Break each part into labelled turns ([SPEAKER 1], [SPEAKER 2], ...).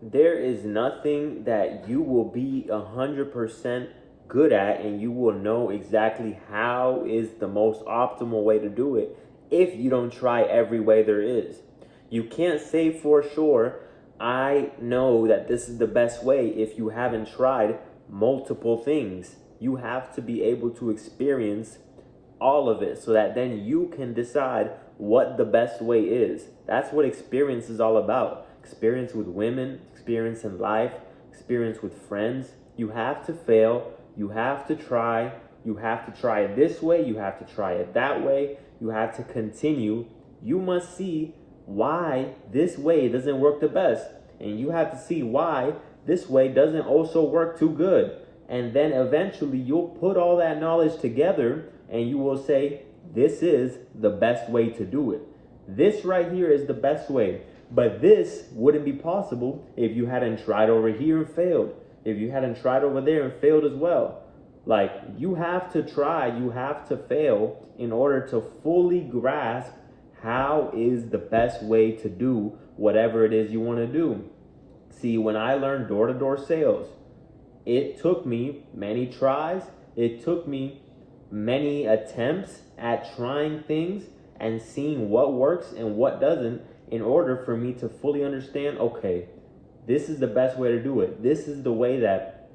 [SPEAKER 1] there is nothing that you will be 100% good at, and you will know exactly how is the most optimal way to do it if you don't try every way there is. You can't say for sure, I know that this is the best way, if you haven't tried multiple things. You have to be able to experience all of it so that then you can decide what the best way is. That's what experience is all about. Experience with women, experience in life, experience with friends. You have to fail, you have to try, you have to try it this way, you have to try it that way, you have to continue. You must see why this way doesn't work the best, and you have to see why this way doesn't also work too good. And then eventually you'll put all that knowledge together and you will say, this is the best way to do it. This right here is the best way. But this wouldn't be possible if you hadn't tried over here and failed. If you hadn't tried over there and failed as well. Like, you have to try, you have to fail in order to fully grasp how is the best way to do whatever it is you want to do. See, when I learned door-to-door sales, it took me many tries. It took me many attempts at trying things and seeing what works and what doesn't in order for me to fully understand, okay, this is the best way to do it. This is the way that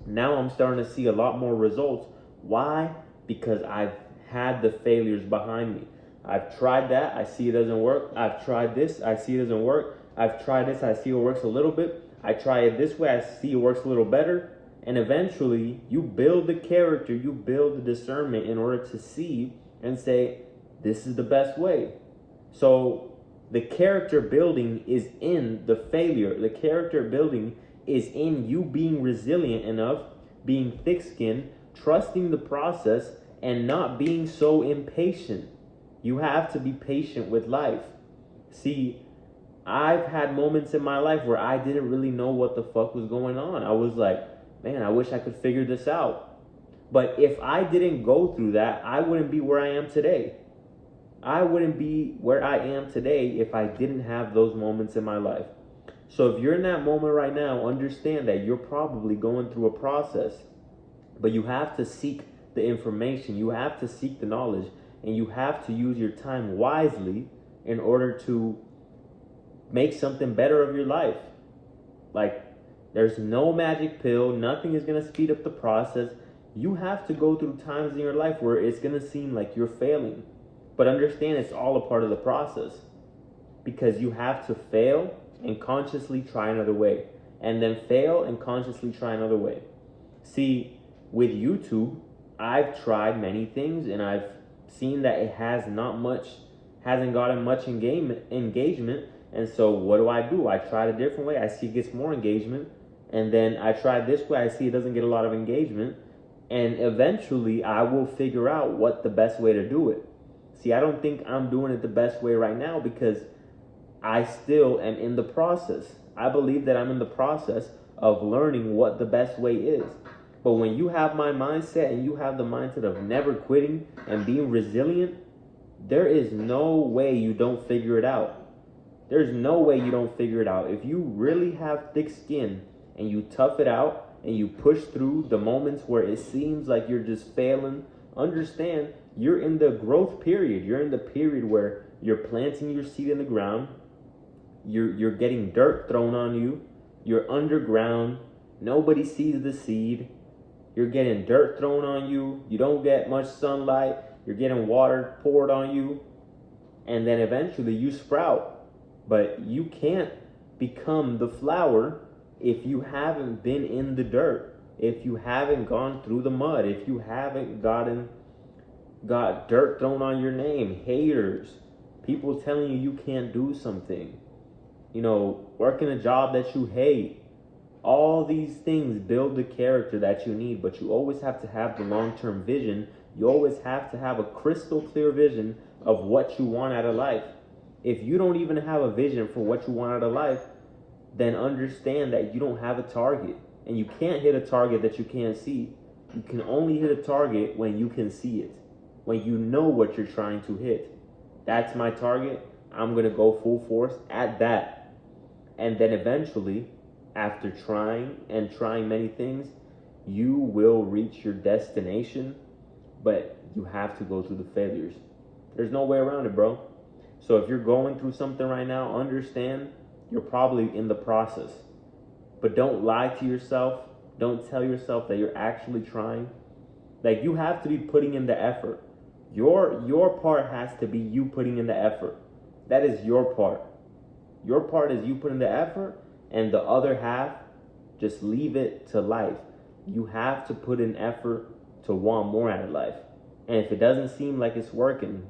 [SPEAKER 1] now I'm starting to see a lot more results. Why? Because I've had the failures behind me. I've tried that, I see it doesn't work. I've tried this, I see it doesn't work. I've tried this, I see it works a little bit. I try it this way, I see it works a little better. And eventually, you build the character, you build the discernment in order to see and say, this is the best way. So the character building is in the failure. The character building is in you being resilient enough, being thick-skinned, trusting the process, and not being so impatient. You have to be patient with life. See, I've had moments in my life where I didn't really know what the fuck was going on. I was like, man, I wish I could figure this out. But if I didn't go through that, I wouldn't be where I am today. I wouldn't be where I am today if I didn't have those moments in my life. So if you're in that moment right now, understand that you're probably going through a process, but you have to seek the information, you have to seek the knowledge, and you have to use your time wisely in order to make something better of your life. Like, there's no magic pill. Nothing is going to speed up the process. You have to go through times in your life where it's going to seem like you're failing. But understand it's all a part of the process. Because you have to fail and consciously try another way. And then fail and consciously try another way. See, with YouTube, I've tried many things and I've seen that it hasn't gotten much engagement. And so what do? I try it a different way. I see it gets more engagement. And then I try this way. I see it doesn't get a lot of engagement. And eventually I will figure out what the best way to do it. See, I don't think I'm doing it the best way right now because I still am in the process. I believe that I'm in the process of learning what the best way is. But when you have my mindset and you have the mindset of never quitting and being resilient, there is no way you don't figure it out. There's no way you don't figure it out. If you really have thick skin and you tough it out and you push through the moments where it seems like you're just failing, understand you're in the growth period. You're in the period where you're planting your seed in the ground. You're getting dirt thrown on you. You're underground. Nobody sees the seed. You're getting dirt thrown on you. You don't get much sunlight. You're getting water poured on you. And then eventually you sprout. But you can't become the flower if you haven't been in the dirt, if you haven't gone through the mud, if you haven't got dirt thrown on your name, haters, people telling you you can't do something, working a job that you hate. All these things build the character that you need, but you always have to have the long-term vision. You always have to have a crystal clear vision of what you want out of life. If you don't even have a vision for what you want out of life, then understand that you don't have a target. And you can't hit a target that you can't see. You can only hit a target when you can see it, when you know what you're trying to hit. That's my target. I'm going to go full force at that. And then eventually, after trying many things, you will reach your destination, but you have to go through the failures. There's no way around it, bro. So if you're going through something right now, understand you're probably in the process. But don't lie to yourself. Don't tell yourself that you're actually trying. Like, you have to be putting in the effort. Your part has to be you putting in the effort. That is your part. Your part is you putting the effort, and the other half, just leave it to life. You have to put in effort to want more out of life. And if it doesn't seem like it's working,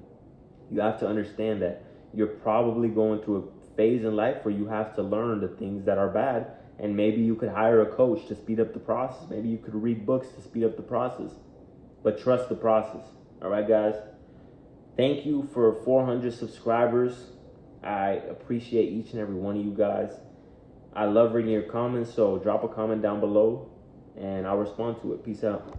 [SPEAKER 1] you have to understand that you're probably going through a phase in life where you have to learn the things that are bad. And maybe you could hire a coach to speed up the process. Maybe you could read books to speed up the process. But trust the process. All right, guys? Thank you for 400 subscribers. I appreciate each and every one of you guys. I love reading your comments, so drop a comment down below and I'll respond to it. Peace out.